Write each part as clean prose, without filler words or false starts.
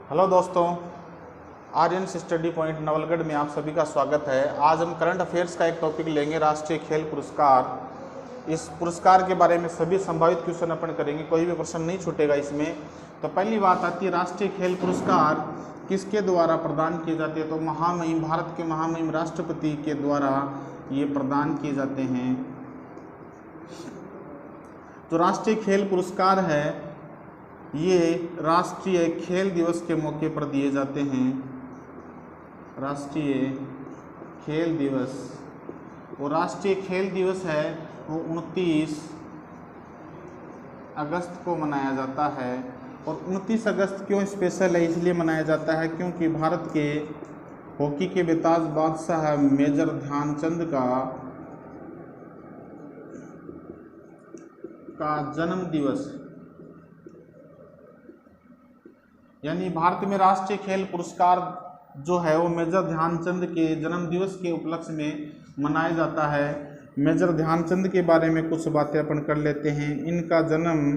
Hello दोस्तों, Aryan study point Nawalgarh में आप सभी का स्वागत है। आज हम करंट अफेयर्स का एक टॉपिक लेंगे, राष्ट्रीय खेल पुरस्कार। इस पुरस्कार के बारे में सभी संभावित क्वेश्चन अपन करेंगे, कोई भी प्रश्न नहीं छूटेगा इसमें। तो पहली बात आती है, राष्ट्रीय खेल पुरस्कार किसके द्वारा प्रदान किए जाते हैं? तो महामहिम, भारत के महामहिम राष्ट्रपति के द्वारा ये प्रदान किए जाते हैं। जो राष्ट्रीय खेल पुरस्कार है ये राष्ट्रीय खेल दिवस के मौके पर दिए जाते हैं। राष्ट्रीय खेल दिवस, वो राष्ट्रीय खेल दिवस है वो 29 अगस्त को मनाया जाता है। और 29 अगस्त क्यों स्पेशल है? इसलिए मनाया जाता है क्योंकि भारत के हॉकी के बेताज बादशाह मेजर ध्यानचंद का जन्म दिवस, यानी भारत में राष्ट्रीय खेल पुरस्कार जो है वो मेजर ध्यानचंद के जन्म दिवस के उपलक्ष्य में मनाया जाता है। मेजर ध्यानचंद के बारे में कुछ बातें अपन कर लेते हैं। इनका जन्म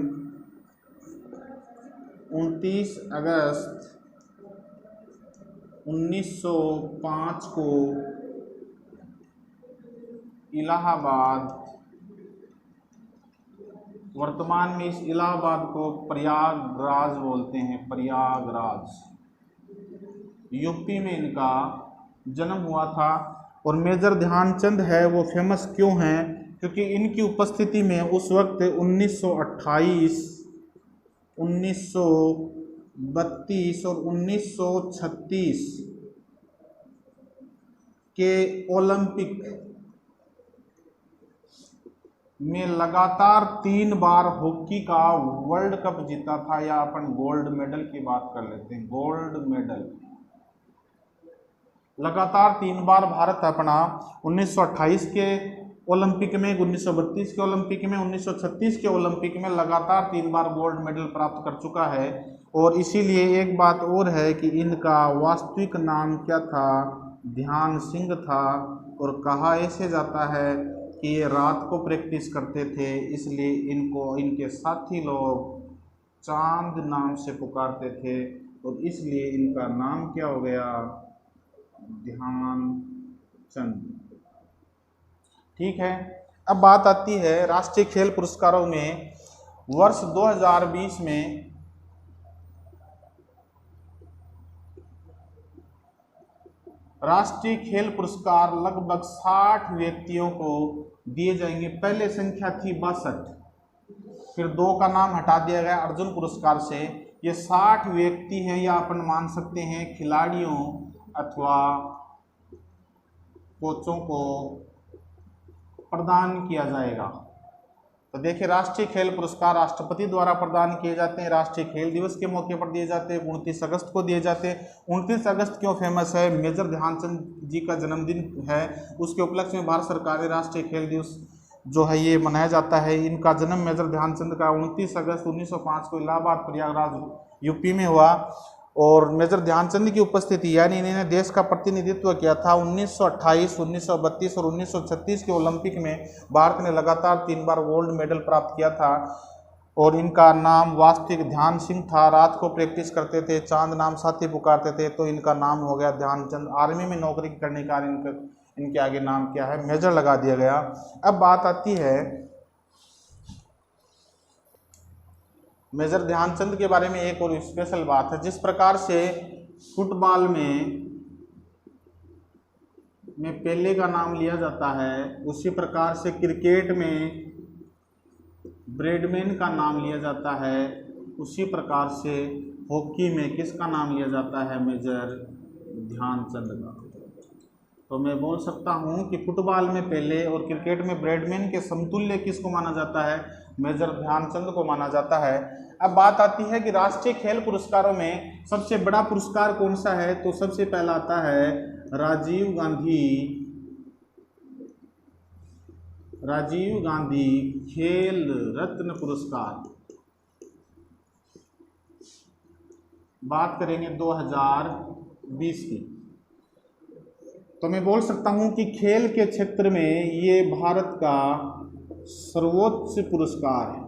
29 अगस्त 1905 को इलाहाबाद, वर्तमान में इस इलाहाबाद को प्रयागराज बोलते हैं, प्रयागराज, यूपी में इनका जन्म हुआ था। और मेजर ध्यानचंद है वो फेमस क्यों हैं? क्योंकि इनकी उपस्थिति में उस वक्त 1928, 1932 और 1936 के ओलंपिक में लगातार 3 बार हॉकी का वर्ल्ड कप जीता था, या अपन गोल्ड मेडल की बात कर लेते हैं। गोल्ड मेडल लगातार 3 बार भारत अपना 1928 के ओलंपिक में, 1932 के ओलंपिक में, 1936 के ओलंपिक में लगातार 3 बार गोल्ड मेडल प्राप्त कर चुका है। और इसीलिए एक बात और है कि इनका वास्तविक नाम क्या था? ध्यान सिंह था। और कहा ऐसे जाता है कि ये रात को प्रैक्टिस करते थे, इसलिए इनको इनके साथी लोग चांद नाम से पुकारते थे, और इसलिए इनका नाम क्या हो गया? ध्यानचंद। ठीक है, अब बात आती है राष्ट्रीय खेल पुरस्कारों में। वर्ष 2020 में राष्ट्रीय खेल पुरस्कार लगभग 60 व्यक्तियों को दिए जाएंगे। पहले संख्या थी 62, फिर 2 का नाम हटा दिया गया अर्जुन पुरस्कार से। ये 60 व्यक्ति हैं, या अपन मान सकते हैं खिलाड़ियों अथवा कोचों को प्रदान किया जाएगा। तो देखिए, राष्ट्रीय खेल पुरस्कार राष्ट्रपति द्वारा प्रदान किए जाते हैं, राष्ट्रीय खेल दिवस के मौके पर दिए जाते हैं, 29 अगस्त को दिए जाते हैं। 29 अगस्त क्यों फेमस है? मेजर ध्यानचंद जी का जन्मदिन है, उसके उपलक्ष्य में भारत सरकार ने राष्ट्रीय खेल दिवस जो है ये मनाया जाता है। इनका जन्म मेजर ध्यानचंद का 29 अगस्त 1905 को इलाहाबाद, प्रयागराज, यूपी में हुआ। और मेजर ध्यानचंद की उपस्थिति, यानी इन्होंने देश का प्रतिनिधित्व किया था 1928, 1932 और 1936 के ओलंपिक में। भारत ने लगातार 3 बार गोल्ड मेडल प्राप्त किया था। और इनका नाम वास्तविक ध्यान सिंह था। रात को प्रैक्टिस करते थे, चांद नाम साथी पुकारते थे, तो इनका नाम हो गया ध्यानचंद। आर्मी में नौकरी करने का इनके आगे नाम क्या है? मेजर लगा दिया गया। अब बात आती है मेजर ध्यानचंद के बारे में एक और स्पेशल बात है। जिस प्रकार से फुटबॉल में पेले का नाम लिया जाता है, उसी प्रकार से क्रिकेट में ब्रैडमैन का नाम लिया जाता है, उसी प्रकार से हॉकी में किसका नाम लिया जाता है? मेजर ध्यानचंद का। तो मैं बोल सकता हूं कि फुटबॉल में पेले और क्रिकेट में ब्रैडमैन के समतुल्य किसको माना जाता है? मेजर ध्यानचंद को माना जाता है। अब बात आती है कि राष्ट्रीय खेल पुरस्कारों में सबसे बड़ा पुरस्कार कौन सा है? तो सबसे पहला आता है राजीव गांधी खेल रत्न पुरस्कार। बात करेंगे 2020 की, तो मैं बोल सकता हूं कि खेल के क्षेत्र में ये भारत का सर्वोच्च पुरस्कार है।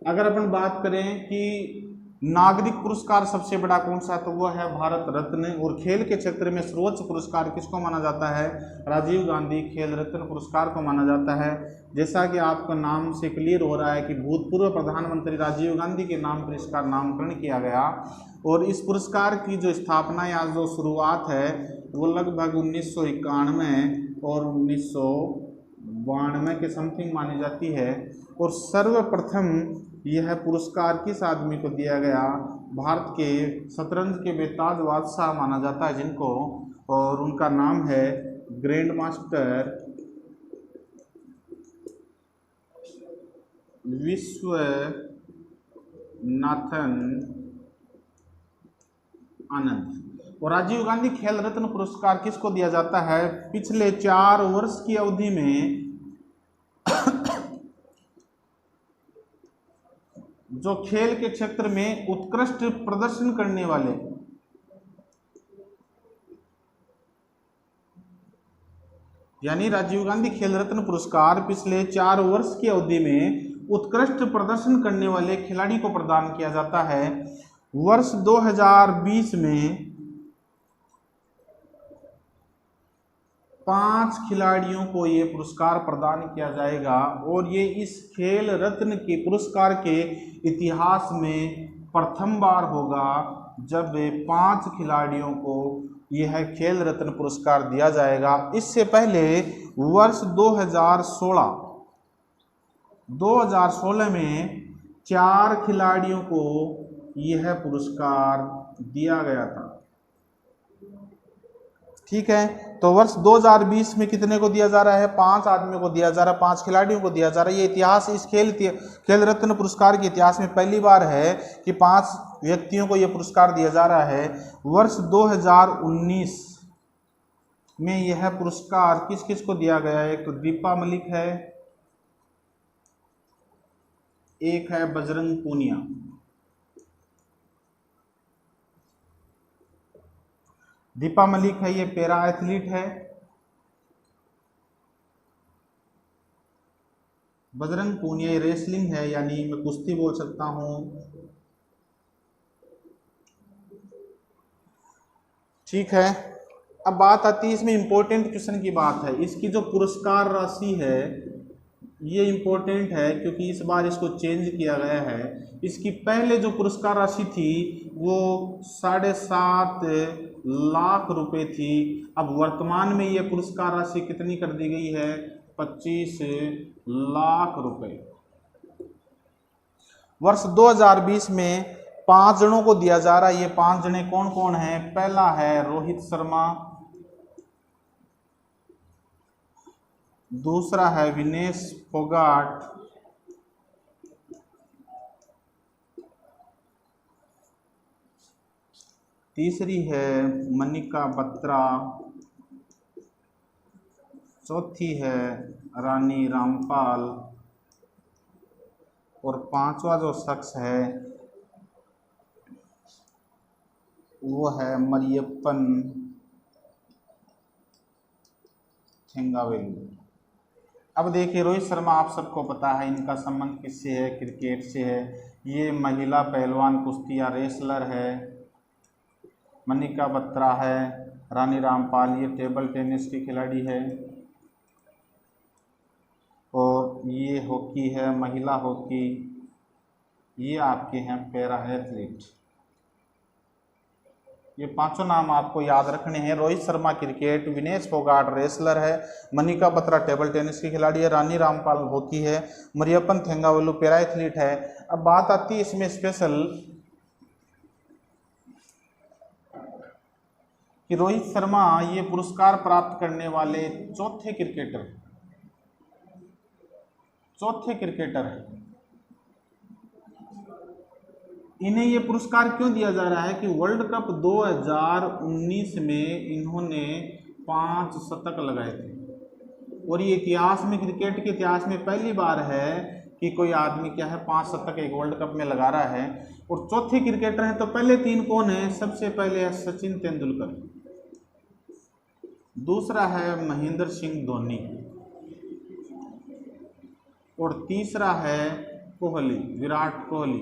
अगर अपन बात करें कि नागरिक पुरस्कार सबसे बड़ा कौन सा है, तो वो है भारत रत्न। और खेल के क्षेत्र में सर्वोच्च पुरस्कार किसको माना जाता है, राजीव गांधी खेल रत्न पुरस्कार को माना जाता है। जैसा कि आपको नाम से क्लियर हो रहा है कि भूतपूर्व प्रधानमंत्री राजीव गांधी के नाम पर इसका नामकरण किया गया। और इस पुरस्कार की जो स्थापना या जो शुरुआत है वो लगभग 1991 और 1992 के समथिंग मानी जाती है। और सर्वप्रथम यह पुरस्कार किस आदमी को दिया गया, भारत के शतरंज के बेताज बादशाह माना जाता है जिनको, और उनका नाम है ग्रैंड मास्टर विश्वनाथन आनंद। और राजीव गांधी खेल रत्न पुरस्कार किसको दिया जाता है, पिछले 4 वर्ष की अवधि में जो खेल के क्षेत्र में उत्कृष्ट प्रदर्शन करने वाले, यानी राजीव गांधी खेल रत्न पुरस्कार पिछले 4 वर्ष की अवधि में उत्कृष्ट प्रदर्शन करने वाले खिलाड़ी को प्रदान किया जाता है। वर्ष 2020 में 5 खिलाड़ियों को ये पुरस्कार प्रदान किया जाएगा। और ये इस खेल रत्न के पुरस्कार के इतिहास में प्रथम बार होगा जब 5 खिलाड़ियों को यह खेल रत्न पुरस्कार दिया जाएगा। इससे पहले वर्ष 2016 में 4 खिलाड़ियों को यह पुरस्कार दिया गया था। ठीक है, तो वर्ष 2020 में कितने को दिया जा रहा है, 5 आदमियों को दिया जा रहा है, 5 खिलाड़ियों को दिया जा रहा है। ये इतिहास इस खेल रत्न पुरस्कार के इतिहास में पहली बार है कि 5 व्यक्तियों को यह पुरस्कार दिया जा रहा है। वर्ष 2019 में यह पुरस्कार किस किस को दिया गया है, एक तो दीपा मलिक है, एक है बजरंग पूनिया। दीपा मलिक है, ये पैरा एथलीट है। बजरंग पूनिया रेसलिंग है, यानी मैं कुश्ती बोल सकता हूं। ठीक है, अब बात आती है इसमें इंपॉर्टेंट क्वेश्चन की बात है। इसकी जो पुरस्कार राशि है ये इंपॉर्टेंट है क्योंकि इस बार इसको चेंज किया गया है। इसकी पहले जो पुरस्कार राशि थी वो 7.5 लाख रुपए थी। अब वर्तमान में ये पुरस्कार राशि कितनी कर दी गई है, 25 लाख रुपए। वर्ष 2020 में 5 जनों को दिया जा रहा है। ये 5 जने कौन कौन हैं, पहला है रोहित शर्मा, दूसरा है विनेश फोगाट, तीसरी है मनिका बत्रा, चौथी है रानी रामपाल, और 5वां जो शख्स है वो है मरियप्पन थेंगावेलु। अब देखिए रोहित शर्मा आप सबको पता है इनका संबंध किससे है, क्रिकेट से है। ये महिला पहलवान कुश्ती या रेसलर है। मनिका बत्रा है, रानी रामपाल ये टेबल टेनिस की खिलाड़ी है, और ये हॉकी है महिला हॉकी। ये आपके हैं पैरा एथलीट। ये 5 नाम आपको याद रखने हैं। रोहित शर्मा क्रिकेट, विनेश फोगाट रेसलर है, मनिका बत्रा टेबल टेनिस की खिलाड़ी है, रानी रामपाल हॉकी है, मरियप्पन थेंगावेलु पैरा एथलीट है। अब बात आती है इसमें स्पेशल कि रोहित शर्मा ये पुरस्कार प्राप्त करने वाले चौथे क्रिकेटर हैं। इन्हें ये पुरस्कार क्यों दिया जा रहा है कि वर्ल्ड कप 2019 में इन्होंने 5 शतक लगाए थे। और ये इतिहास में, क्रिकेट के इतिहास में पहली बार है कि कोई आदमी क्या है 5 शतक एक वर्ल्ड कप में लगा रहा है। और चौथे क्रिकेटर हैं तो पहले 3 कौन है, सबसे पहले है सचिन तेंदुलकर, दूसरा है महेंद्र सिंह धोनी, और तीसरा है कोहली, विराट कोहली।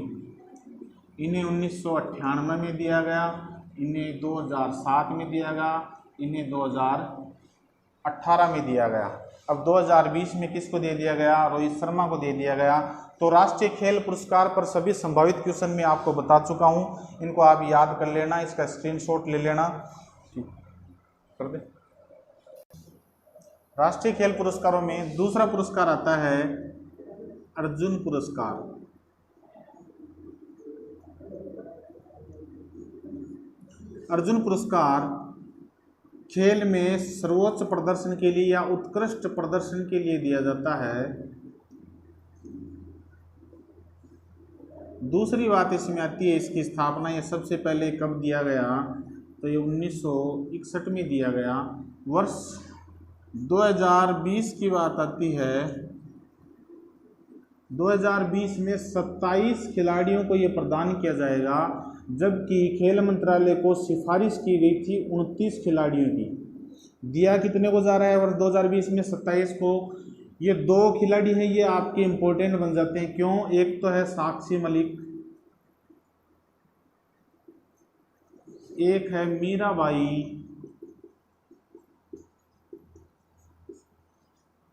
इन्हें 1998 में दिया गया, इन्हें 2007 में दिया गया, इन्हें 2018 में दिया गया। अब 2020 में किसको दे दिया गया? रोहित शर्मा को दे दिया गया। तो राष्ट्रीय खेल पुरस्कार पर सभी संभावित क्वेश्चन मैं आपको बता चुका हूं, इनको आप याद कर लेना, इसका स्क्रीनशॉट ले लेना, ठीक कर दे। राष्ट्रीय खेल पुरस्कारों में दूसरा पुरस्कार आता है अर्जुन पुरस्कार। अर्जुन पुरस्कार खेल में सर्वोच्च प्रदर्शन के लिए या उत्कृष्ट प्रदर्शन के लिए दिया जाता है। दूसरी बात इसमें आती है इसकी स्थापना, ये सबसे पहले कब दिया गया? तो ये 1961 में दिया गया। वर्ष 2020 की बात आती है, 2020 में 27 खिलाड़ियों को ये प्रदान किया जाएगा, जबकि खेल मंत्रालय को सिफारिश की गई थी 29 खिलाड़ियों की। दिया कितने को जा रहा है वर्ष 2020 में? 27 को। ये 2 खिलाड़ी हैं, ये आपके इम्पोर्टेंट बन जाते हैं। क्यों? एक तो है साक्षी मलिक, एक है मीराबाई।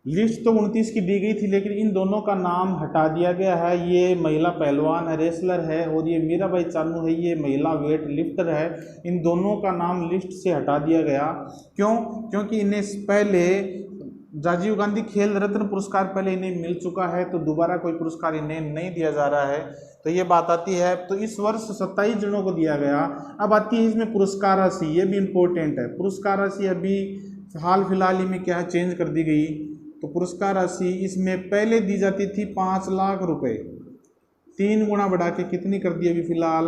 लिस्ट तो 29 की दी गई थी, लेकिन इन दोनों का नाम हटा दिया गया है। ये महिला पहलवान है, रेसलर है, और ये मीराबाई चानू है, ये महिला वेट लिफ्टर है। इन दोनों का नाम लिस्ट से हटा दिया गया। क्यों? क्योंकि इन्हें पहले राजीव गांधी खेल रत्न पुरस्कार पहले इन्हें मिल चुका है, तो दोबारा कोई पुरस्कार इन्हें नहीं दिया जा रहा है। तो ये बात आती है। तो इस वर्ष 27 जनों को दिया गया। अब आती है इसमें पुरस्कार राशि, ये भी इम्पोर्टेंट है। पुरस्कार राशि अभी हाल फिलहाल ही में क्या है, चेंज कर दी गई। तो पुरस्कार राशि इसमें पहले दी जाती थी 5 लाख रुपए, 3 गुना बढ़ा के कितनी कर दी अभी फिलहाल?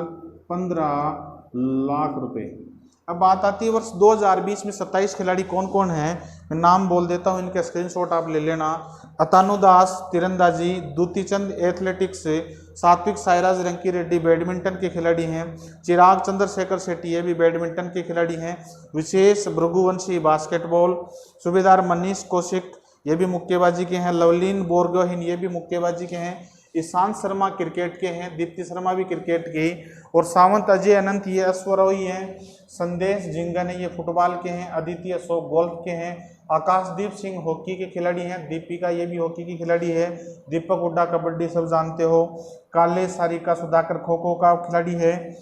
15 लाख रुपए। अब बात आती है वर्ष 2020 में 27 खिलाड़ी कौन कौन हैं? मैं नाम बोल देता हूं, इनके स्क्रीनशॉट आप ले लेना। अतानु दास तीरंदाजी, दूती चंद एथलेटिक्स, सात्विक साईराज रंकी रेड्डी बैडमिंटन के खिलाड़ी हैं, चिराग चंद्रशेखर शेट्टी ये भी बैडमिंटन के खिलाड़ी हैं, विशेष भृगुवंशी बास्केटबॉल, सूबेदार मनीष कौशिक ये भी मुक्केबाजी के हैं, लवलीन बोरगोहिन ये भी मुक्केबाजी के हैं, ईशांत शर्मा क्रिकेट के हैं, दीप्ति शर्मा भी क्रिकेट के, और सावंत अजय अनंत ये अश्वरोही हैं, संदेश जिंगन ये फुटबॉल के हैं, अदिति अशोक गोल्फ के हैं, आकाशदीप सिंह हॉकी के खिलाड़ी हैं, दीपिका ये भी हॉकी की खिलाड़ी है, दीपक हुड्डा कबड्डी सब जानते हो, काले सारिका सुधाकर खो खो का खिलाड़ी है,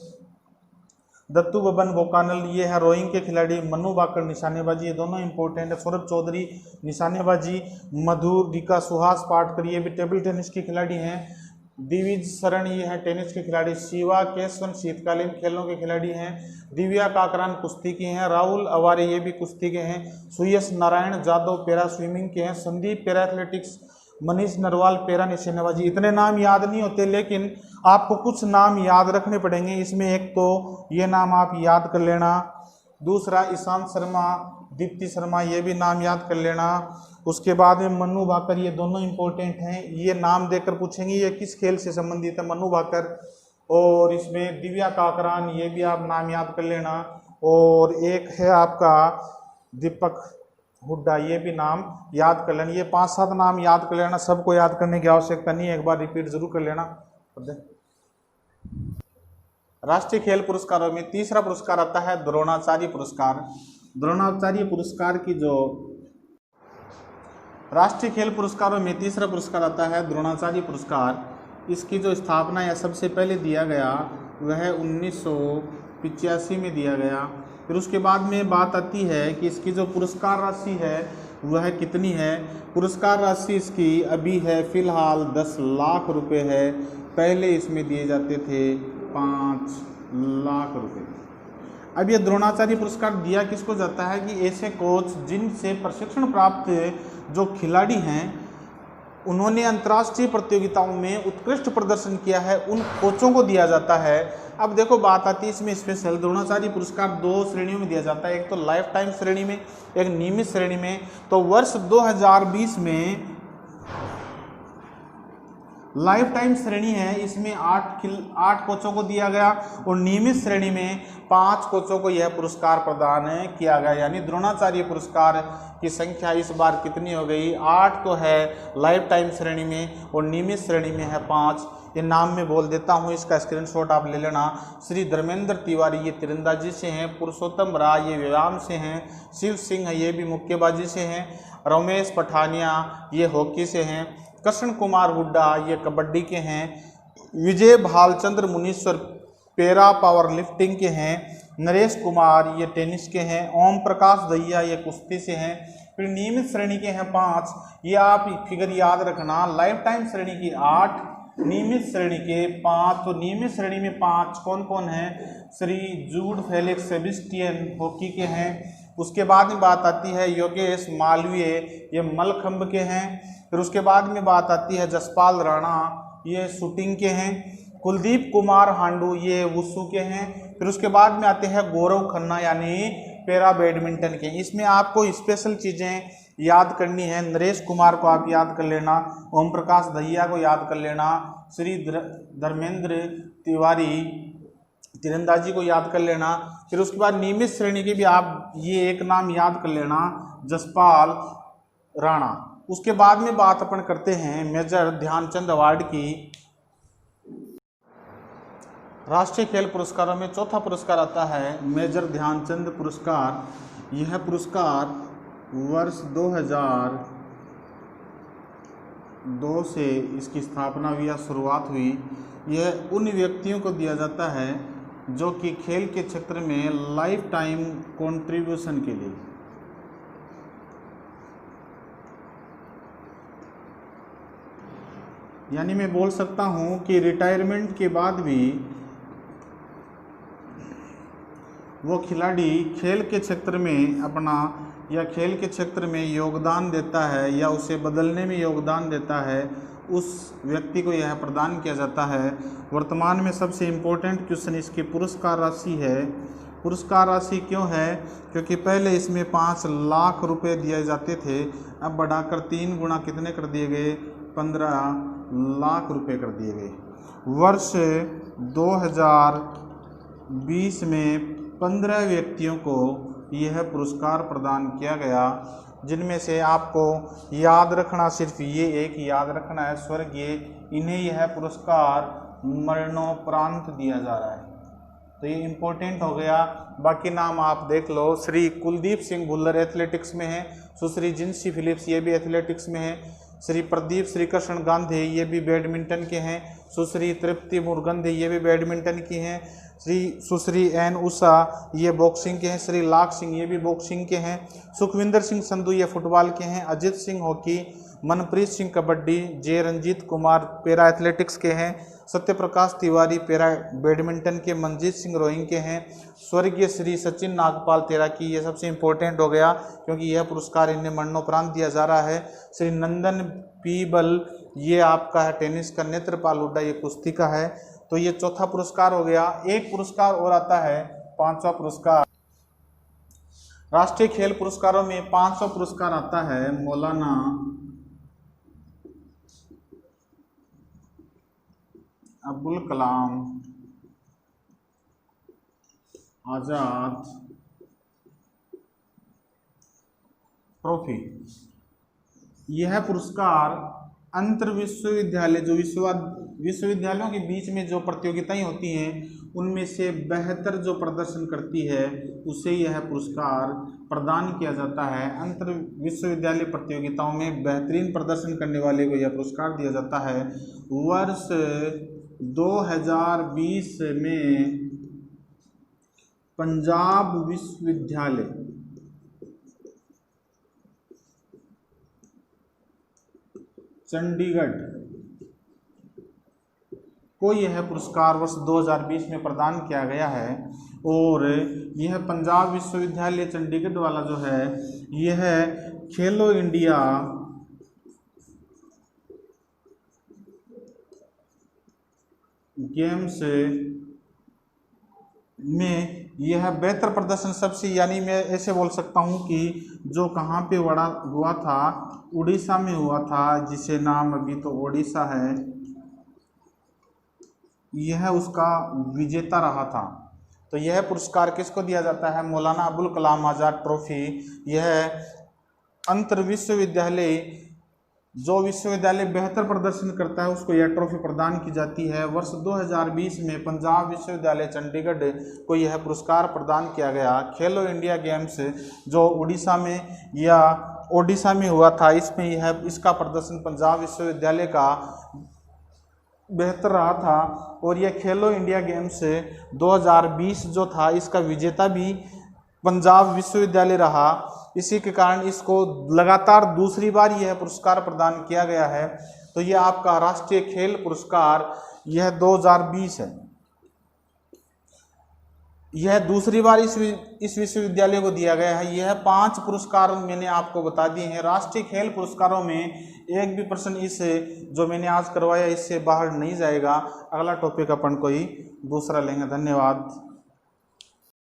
दत्तू बबन बोकानल ये है रोइंग के खिलाड़ी, मनु बाकर निशानेबाजी ये दोनों इंपॉर्टेंट है, सौरभ चौधरी निशानेबाजी, मधुरिका सुहास पाटकर ये भी टेबल टेनिस के खिलाड़ी हैं, दिविज शरण ये है टेनिस के खिलाड़ी, शिवा केशवन शीतकालीन खेलों के खिलाड़ी हैं, दिव्या काकरान कुश्ती की हैं, राहुल अवारे ये भी कुश्ती के हैं, सुयश नारायण जादव पैरा स्विमिंग के हैं, Sandeep para athletics, Manish Narwal para निशानेबाजी। इतने नाम याद नहीं होते, लेकिन आपको कुछ नाम याद रखने पड़ेंगे। इसमें एक तो ये नाम आप याद कर लेना, दूसरा ईशांत शर्मा, दीप्ति शर्मा ये भी नाम याद कर लेना, उसके बाद में मनु भाकर ये दोनों इंपॉर्टेंट हैं। ये नाम देकर पूछेंगे ये किस खेल से संबंधित है, मनु भाकर, और इसमें दिव्या काकरान ये भी आप नाम याद कर लेना, और एक है आपका दीपक हुड्डा ये भी नाम याद कर लेना। ये 5-7 नाम याद कर लेना, सबको याद करने की आवश्यकता नहीं है, एक बार रिपीट जरूर कर लेना। राष्ट्रीय खेल पुरस्कारों में तीसरा पुरस्कार आता है द्रोणाचार्य पुरस्कार। द्रोणाचार्य पुरस्कार की जो राष्ट्रीय खेल पुरस्कारों में तीसरा पुरस्कार आता है द्रोणाचार्य पुरस्कार। इसकी जो स्थापना या सबसे पहले दिया गया वह 1985 में दिया गया। फिर उसके बाद में बात आती है कि इसकी जो पुरस्कार राशि है वह कितनी है। पुरस्कार राशि इसकी अभी है फिलहाल 10 लाख रुपए है, पहले इसमें दिए जाते थे 5 लाख रुपए। अब ये द्रोणाचार्य पुरस्कार दिया किसको जाता है कि ऐसे कोच जिनसे प्रशिक्षण प्राप्त जो खिलाड़ी हैं उन्होंने अंतर्राष्ट्रीय प्रतियोगिताओं में उत्कृष्ट प्रदर्शन किया है, उन कोचों को दिया जाता है। अब देखो बात आती है इसमें स्पेशल द्रोणाचार्य पुरस्कार 2 श्रेणियों में दिया जाता है, एक तो लाइफ टाइम श्रेणी में, एक नियमित श्रेणी में। तो वर्ष 2020 में लाइफ टाइम श्रेणी है, इसमें 8 कोचों को दिया गया, और नियमित श्रेणी में 5 कोचों को यह पुरस्कार प्रदान किया गया। यानी द्रोणाचार्य पुरस्कार की संख्या इस बार कितनी हो गई? 8 तो है लाइफ टाइम श्रेणी में, और नियमित श्रेणी में है 5। ये नाम मैं बोल देता हूँ, इसका स्क्रीनशॉट आप ले लेना। श्री धर्मेंद्र तिवारी ये तीरंदाजी से हैं, पुरुषोत्तम राय ये व्यायाम से हैं, शिव सिंह ये भी मुक्केबाजी से हैं, रमेश पठानिया ये हॉकी से हैं, कृष्ण कुमार हुड्डा ये कबड्डी के हैं, विजय भालचंद्र मुनीश्वर पैरा पावर लिफ्टिंग के हैं, नरेश कुमार ये टेनिस के हैं, ओम प्रकाश दहिया ये कुश्ती से हैं। फिर नियमित श्रेणी के हैं 5, ये आप फिगर याद रखना। लाइफ टाइम श्रेणी की 8, नियमित श्रेणी के 5। तो नियमित श्रेणी में 5 कौन कौन हैं? श्री जूड फेलिक्स सेबेस्टियन हॉकी के हैं। उसके बाद में बात आती है योगेश मालवीय ये मलखंब के हैं। फिर उसके बाद में बात आती है जसपाल राणा ये शूटिंग के हैं, कुलदीप कुमार हांडू ये वुसू के हैं। फिर उसके बाद में आते हैं गौरव खन्ना यानी पैरा बैडमिंटन के। इसमें आपको स्पेशल चीज़ें याद करनी है। नरेश कुमार को आप याद कर लेना, ओम प्रकाश दहिया को याद कर लेना, श्री धर्मेंद्र तिवारी तीरंदाजी को याद कर लेना। फिर उसके बाद नियमित श्रेणी के भी आप ये एक नाम याद कर लेना, जसपाल राणा। उसके बाद में बात अपन करते हैं मेजर ध्यानचंद अवार्ड की। राष्ट्रीय खेल पुरस्कारों में चौथा पुरस्कार आता है मेजर ध्यानचंद पुरस्कार। यह पुरस्कार वर्ष 2002 से इसकी स्थापना हुई या शुरुआत हुई। यह उन व्यक्तियों को दिया जाता है जो कि खेल के क्षेत्र में लाइफ टाइम कंट्रीब्यूशन के लिए यानी मैं बोल सकता हूं कि रिटायरमेंट के बाद भी वो खिलाड़ी खेल के क्षेत्र में अपना या खेल के क्षेत्र में योगदान देता है या उसे बदलने में योगदान देता है, उस व्यक्ति को यह प्रदान किया जाता है। वर्तमान में सबसे इम्पोर्टेंट क्वेश्चन इसकी पुरस्कार राशि है। पुरस्कार राशि क्यों है? क्योंकि पहले इसमें 5 लाख रुपए दिए जाते थे, अब बढ़ाकर 3 गुना कितने कर दिए गए? 15 लाख रुपए कर दिए गए। वर्ष 2020 में 15 व्यक्तियों को यह पुरस्कार प्रदान किया गया, जिनमें से आपको याद रखना सिर्फ ये एक याद रखना है, स्वर्गीय इन्हें यह पुरस्कार मरणोपरांत दिया जा रहा है। तो ये इम्पोर्टेंट हो गया। बाकी नाम आप देख लो। श्री कुलदीप सिंह भुल्लर एथलेटिक्स में है, सुश्री जिंसी फिलिप्स ये भी एथलेटिक्स में है, श्री प्रदीप श्री कृष्ण गांधी ये भी बैडमिंटन के हैं, सुश्री तृप्ति मुरगंधे ये भी बैडमिंटन की हैं, सुश्री एन उषा ये बॉक्सिंग के हैं, श्री लाख सिंह ये भी बॉक्सिंग के हैं, सुखविंदर सिंह संधू ये फुटबॉल के हैं, अजित सिंह हॉकी, मनप्रीत सिंह कबड्डी, जे रंजीत कुमार पैरा एथलेटिक्स के हैं, सत्यप्रकाश तिवारी पैरा बैडमिंटन के, मनजीत सिंह रोइंग के हैं, स्वर्गीय श्री सचिन नागपाल तैराकी ये सबसे इम्पोर्टेंट हो गया क्योंकि यह पुरस्कार इन्हें मरणोपरांत दिया जा रहा है। श्री नंदन पीबल ये आपका है टेनिस का, नेत्रपाल हुड्डा ये कुश्ती का है। तो ये चौथा पुरस्कार हो गया। एक पुरस्कार और आता है 5वां पुरस्कार। राष्ट्रीय खेल पुरस्कारों में 5वां पुरस्कार आता है मौलाना अब्दुल कलाम आजाद ट्रॉफी। यह पुरस्कार अंतर विश्वविद्यालय जो विश्वविद्यालयों के बीच में जो प्रतियोगिताएं होती हैं उनमें से बेहतर जो प्रदर्शन करती है उसे यह पुरस्कार प्रदान किया जाता है। अंतर विश्वविद्यालय प्रतियोगिताओं में बेहतरीन प्रदर्शन करने वाले को यह पुरस्कार दिया जाता है। वर्ष 2020 में पंजाब विश्वविद्यालय चंडीगढ़ को यह पुरस्कार वर्ष 2020 में प्रदान किया गया है। और यह पंजाब विश्वविद्यालय चंडीगढ़ वाला जो है यह खेलो इंडिया गेम्स में यह बेहतर प्रदर्शन सबसे यानी मैं ऐसे बोल सकता हूँ कि जो कहाँ पे हुआ था, उड़ीसा में हुआ था, जिसे नाम अभी तो ओडिशा है, यह उसका विजेता रहा था। तो यह पुरस्कार किसको दिया जाता है? मौलाना अबुल कलाम आज़ाद ट्रॉफी। यह अंतर विश्वविद्यालय जो विश्वविद्यालय बेहतर प्रदर्शन करता है उसको यह ट्रॉफी प्रदान की जाती है। वर्ष 2020 में पंजाब विश्वविद्यालय चंडीगढ़ को यह पुरस्कार प्रदान किया गया। खेलो इंडिया गेम्स जो ओडिशा में हुआ था, इसमें यह इसका प्रदर्शन पंजाब विश्वविद्यालय का बेहतर रहा था। और यह खेलो इंडिया गेम्स 2020 जो था, इसका विजेता भी पंजाब विश्वविद्यालय रहा। इसी के कारण इसको लगातार दूसरी बार यह पुरस्कार प्रदान किया गया है। तो यह आपका राष्ट्रीय खेल पुरस्कार यह 2020 है। यह दूसरी बार इस विश्वविद्यालय को दिया गया है। यह 5 पुरस्कार मैंने आपको बता दिए हैं। राष्ट्रीय खेल पुरस्कारों में एक भी प्रश्न इस जो मैंने आज करवाया इससे बाहर नहीं जाएगा। अगला टॉपिक अपन कोई दूसरा लेंगे। धन्यवाद।